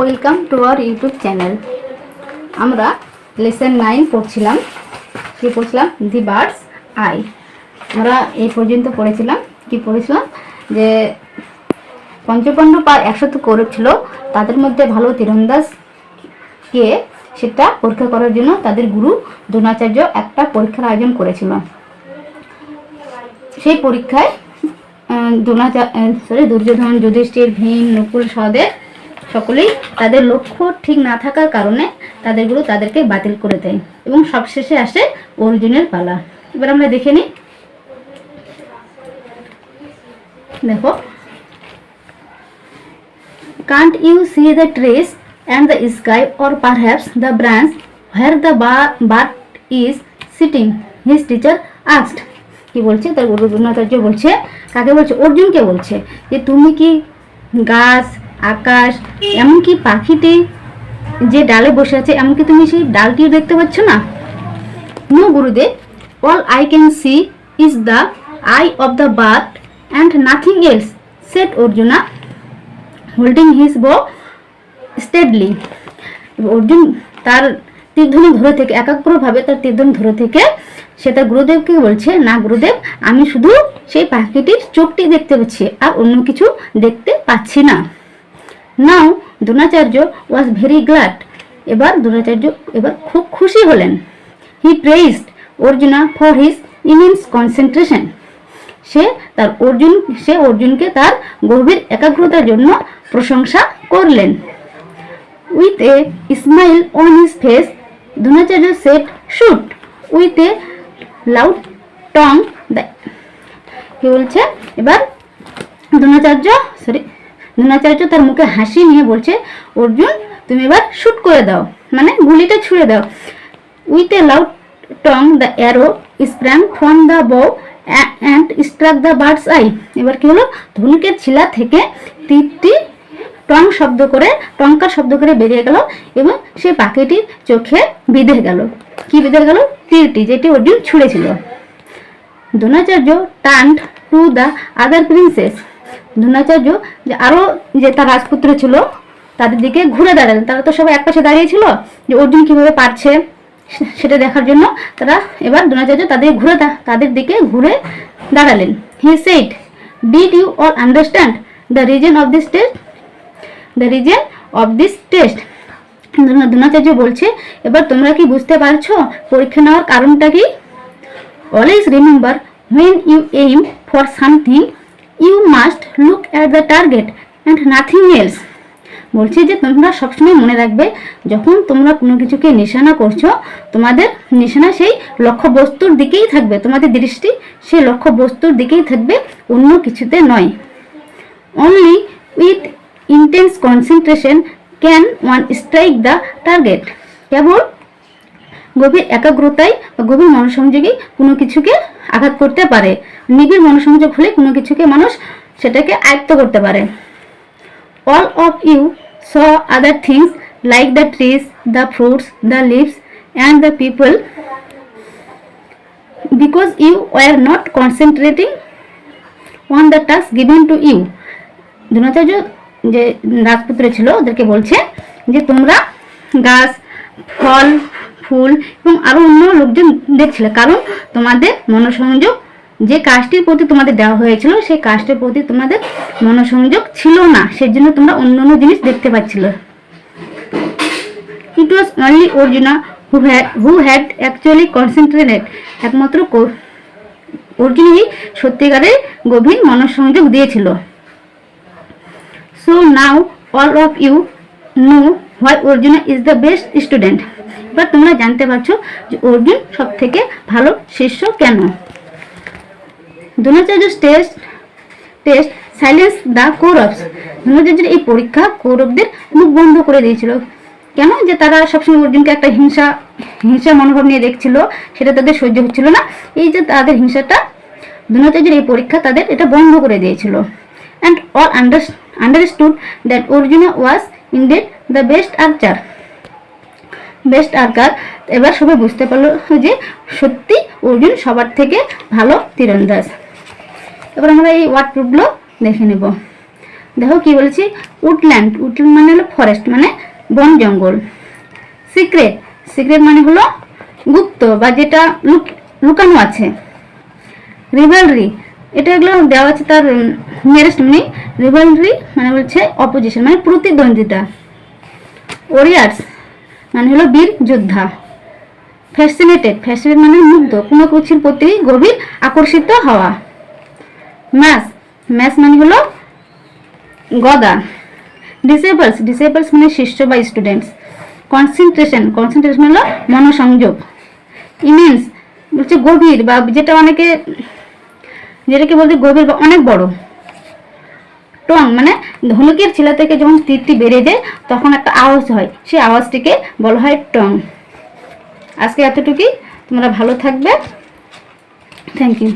Welcome to our YouTube channel. আমরা lesson 9 পড়ছিলাম। কি পড়ছিলাম? The birds I. আমরা এই পর্যন্ত পড়েছিলাম যে পঞ্চপাণ্ডব আর 100 কৌরব ছিল, তাদের মধ্যে ভালো তীরন্দাজ কে সেটা পরীক্ষা করার জন্য তাদের গুরু দ্রোণাচার্য একটা পরীক্ষার আয়োজন করেছিল। সেই পরীক্ষায় দুর্যোধন, যুধিষ্ঠির, ভীম, নকুল, সহদেব সকলেই তাদের লক্ষ্য ঠিক না থাকার কারণে তাদের গুরু তাদেরকে বাতিল করে দেয় এবং সবশেষে আসে অর্জুনের পালা। এবার আমরা দেখে নিই। দেখো, can't you see the trees and the sky, or perhaps the branch where the bird is sitting? His teacher asked. কি বলছে? তার গুরু দ্রোণাচার্য বলছে, কাকে বলছে? অর্জুনকে বলছে যে তুমি কি গাছ, আকাশ, এমনকি পাখিটি যে ডালে বসে আছে, এমনকি তুমি সেই ডালটিও দেখতে পাচ্ছ না? নো গুরুদেব, all I can see is the eye of the bird and nothing else, said Arjuna, holding his bow steadily. Arjun তার তীরধনুক ধরে থেকে একাগ্রভাবে তার তীরধনুক ধরে থেকে সে তার গুরুদেবকে বলছে, না গুরুদেব, আমি শুধু সেই পাখিটির চোখটি দেখতে পাচ্ছি, আর অন্য কিছু দেখতে পাচ্ছি না। Now Dronacharya was very glad. এবার দ্রোণাচার্য খুব খুশি হলেন। He praised Arjuna for his immense concentration. সে অর্জুনকে তার গভীর একাগ্রতার জন্য প্রশংসা করলেন। With a smile on his face, Dronacharya said, shoot with a loud twang. কি বলছে? এবার দ্রোণাচার্য তার মুখে হাসি নিয়ে বলছে, অর্জুন তুমি এবার শুট করে দাও, মানে গুলিটা ছুঁড়ে দাও। With a loud twang the arrow sprang from the bow and struck the bird's eye. এবার কি হলো? ধনুকের ছিলা থেকে তীরটি টঙ্কার শব্দ করে বেরিয়ে গেল এবং সেই পাখিটির চোখে বিঁধে গেল। কি বিঁধে গেল? তীরটি, যেটি অর্জুন ছুঁড়েছিল। Dronacharya turned to the other princes. Dronacharya যে তার রাজপুত্র ছিল তাদের দিকে ঘুরে দাঁড়ালেন। তারা তো সবাই একপাশে দাঁড়িয়েছিল যে অর্জুন কিভাবে পারছে সেটা দেখার জন্য। এবার দ্রোণাচার্য তাদের দিকে ঘুরে দাঁড়ালেন। He said, did you all understand the reason of this test? Dronacharya বলছে, এবার তোমরা কি বুঝতে পারছো পরীক্ষা নেওয়ার কারণটা কি? Always remember, when you aim for something you must look at the target and nothing else. বলছে যে তোমরা সবসময় মনে রাখবে, যখন তোমরা কোনো কিছুকে নিশানা করছো, তোমাদের নিশানা সেই লক্ষ্য বস্তুর দিকেই থাকবে, তোমাদের দৃষ্টি সেই লক্ষ্য বস্তুর দিকেই থাকবে, অন্য কিছুতে নয়। Only with intense concentration can one strike the target. কেবল গভীর একাগ্রতায় বা গভীর মনোসংযোগী কোনো কিছুকে আঘাত করতে পারে। নিবিড় মনোসংযোগ হলে কোনো কিছুকে মানুষ সেটাকে আয়ত্ত করতে পারে। All of you saw other things like the trees, the fruits, the leaves and the people, because you were not concentrating on the task given to you. Dronacharya যে রাজপুত্র ছিল ওদেরকে বলছে যে তোমরা গাছ, ফল, ফুল এবং আরো অন্য লোকজন দেখছিলে, কারণ তোমাদের মনোসংযোগ যে কাজটির প্রতি তোমাদের দেওয়া হয়েছিল সেই কাজটির প্রতি তোমাদের মনোসংযোগ ছিল না, সেজন্য তোমরা অন্য জিনিস দেখতে পাচ্ছিল। It was only Arjuna who had actually concentrated. একমাত্র অর্জুনই সত্যিকারের গভীর মনোসংযোগ দিয়েছিল। So now all of you know why Arjuna is the best student. এবার তোমরা জানতে পারছো যে অর্জুন সব থেকে ভালো শিষ্য কেন। দ্রোণাচার্য's টেস্ট সাইলেন্স দ্য কৌরবস। দ্রোণাচার্যের এই পরীক্ষা কৌরবদের মুখ বন্ধ করে দিয়েছিল। কেন? যে তারা সবসময় অর্জুনকে একটা হিংসা মনোভাব নিয়ে দেখছিল, সেটা তাদের সহ্য হচ্ছিল না। এই যে তাদের হিংসাটা, দ্রোণাচার্যের এই পরীক্ষা তাদের এটা বন্ধ করে দিয়েছিল। And all understood that Arjuna was indeed the best archer. এবার সবাই বুঝতে পারলো যে সত্যি অর্জুন সবার থেকে ভালো তীরন্দাজ। এবার আমরা এই ওয়ার্ড প্রুফগুলো দেখে নেব। দেখো কি বলেছি, উডল্যান্ড, উডল্যান্ড মানে হলো ফরেস্ট, মানে বন জঙ্গল। সিক্রেট, সিক্রেট মানে হলো গুপ্ত বা যেটা লুকানো আছে। রিভেলরি, এটা এগুলো দেওয়া আছে তার নিয়ারেস্ট মিনিং। রিভেলরি মানে হচ্ছে অপোজিশন, মানে প্রতিদ্বন্দ্বিতা। ওরিয়ার্স মানে হলো বীর যোদ্ধা। ফ্যাসিনেটেড, ফ্যাসিনেট মানে মুগ্ধ, কোনো কিছুর প্রতি গভীর আকর্ষিত হওয়া। ম্যাস, ম্যাস মানে হলো গদা। ডিসেবলস, ডিসেবলস মানে শিষ্য বা স্টুডেন্টস। কনসেন্ট্রেশন, কনসেন্ট্রেশন হলো মনোসংযোগ। ইমেন্স বলছে গভীর, বা যেটাকে বলতে গভীর বা অনেক বড়। টং মানে ধনুকের ছিলা থেকে যখন তীরটি বেড়ে যায় তখন একটা আওয়াজ হয়, সেই আওয়াজটিকে বলা হয় টং। আজকে এতটুকুই, তোমরা ভালো থাকবে। Thank you.